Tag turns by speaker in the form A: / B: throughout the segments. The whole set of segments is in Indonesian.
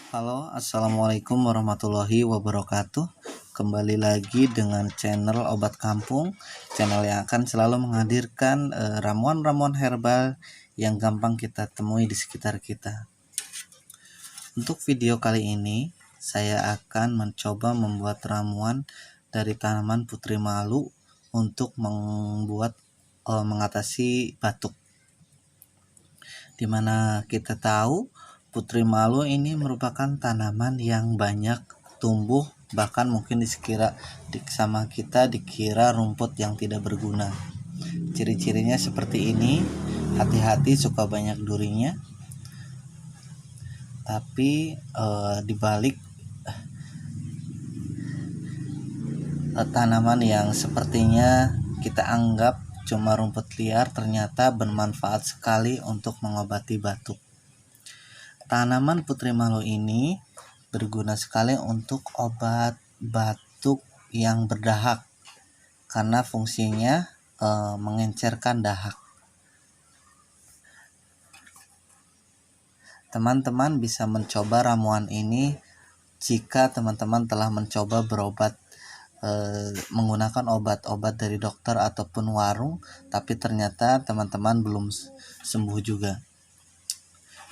A: Halo, assalamualaikum warahmatullahi wabarakatuh. Kembali lagi dengan channel Obat Kampung, channel yang akan selalu menghadirkan ramuan-ramuan herbal yang gampang kita temui di sekitar kita. Untuk video kali ini, saya akan mencoba membuat ramuan dari tanaman putri malu untuk mengatasi batuk. Dimana kita tahu putri malu ini merupakan tanaman yang banyak tumbuh, bahkan mungkin sama kita dikira rumput yang tidak berguna. Ciri-cirinya seperti ini, hati-hati suka banyak durinya. Tapi dibalik tanaman yang sepertinya kita anggap cuma rumput liar, ternyata bermanfaat sekali untuk mengobati batuk. Tanaman putri malu ini berguna sekali untuk obat batuk yang berdahak karena fungsinya mengencerkan dahak. Teman-teman bisa mencoba ramuan ini jika teman-teman telah mencoba berobat menggunakan obat-obat dari dokter ataupun warung, tapi ternyata teman-teman belum sembuh juga.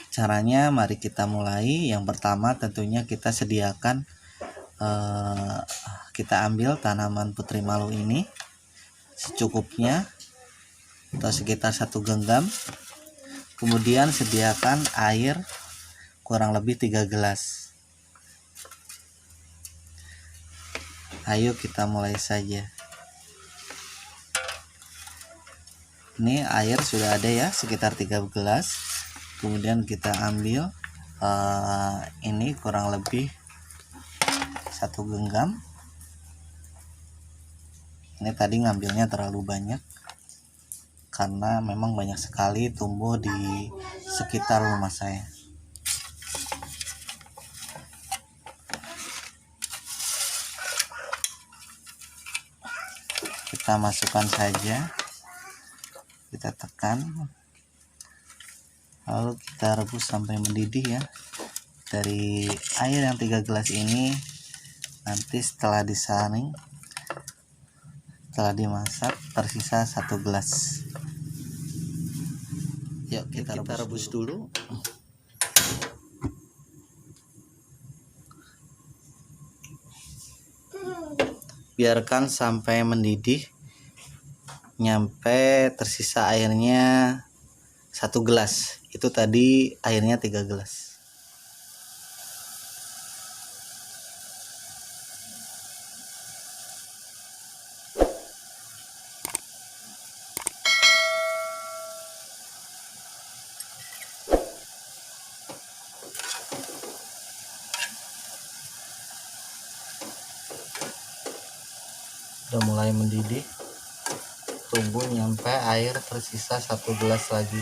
A: Caranya mari kita mulai. Yang pertama tentunya kita sediakan kita ambil tanaman putri malu ini secukupnya atau sekitar 1 genggam. Kemudian sediakan air kurang lebih 3 gelas. Ayo kita mulai saja. Ini air sudah ada ya, sekitar 3 gelas. Kemudian kita ambil ini kurang lebih 1 genggam. Ini tadi ngambilnya terlalu banyak karena memang banyak sekali tumbuh di sekitar rumah saya. Kita masukkan saja, kita tekan, lalu kita rebus sampai mendidih ya. Dari air yang 3 gelas ini, nanti setelah disaring, setelah dimasak, tersisa 1 gelas. Yuk kita rebus dulu. Biarkan sampai mendidih, nyampe tersisa airnya 1 gelas. Itu tadi airnya 3 gelas. Udah mulai mendidih, tunggu nyampe air tersisa 1 gelas lagi.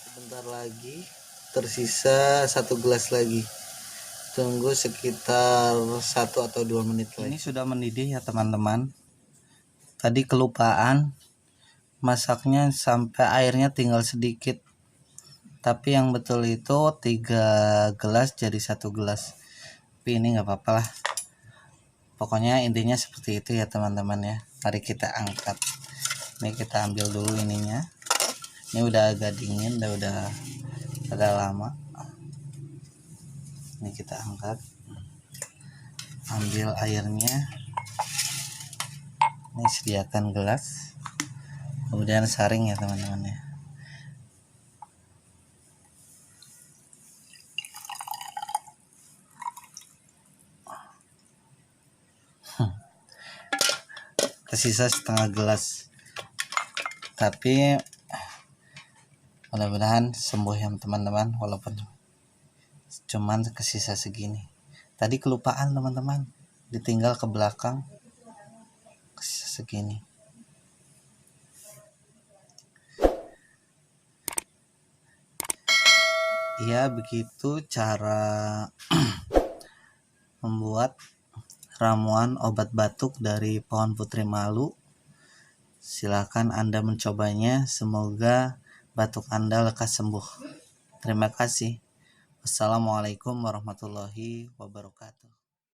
A: Sebentar lagi tersisa 1 gelas lagi. Tunggu sekitar 1 atau 2 menit lagi. Ini sudah mendidih ya teman-teman. Tadi kelupaan masaknya sampai airnya tinggal sedikit. Tapi yang betul itu 3 gelas jadi 1 gelas. Tapi ini nggak apa-apa lah. Pokoknya intinya seperti itu ya teman-teman ya. Mari kita angkat. Ini kita ambil dulu ininya. Ini udah agak dingin, udah agak lama. Ini kita angkat. Ambil airnya. Ini sediakan gelas. Kemudian saring ya teman-teman ya. Tersisa setengah gelas, tapi mudah-mudahan sembuh ya teman-teman, walaupun cuman kesisa segini. Tadi kelupaan teman-teman, ditinggal ke belakang, kesisa segini. Ya begitu cara membuat ramuan obat batuk dari pohon putri malu. Silakan Anda mencobanya, semoga batuk Anda lekas sembuh. Terima kasih. Assalamualaikum warahmatullahi wabarakatuh.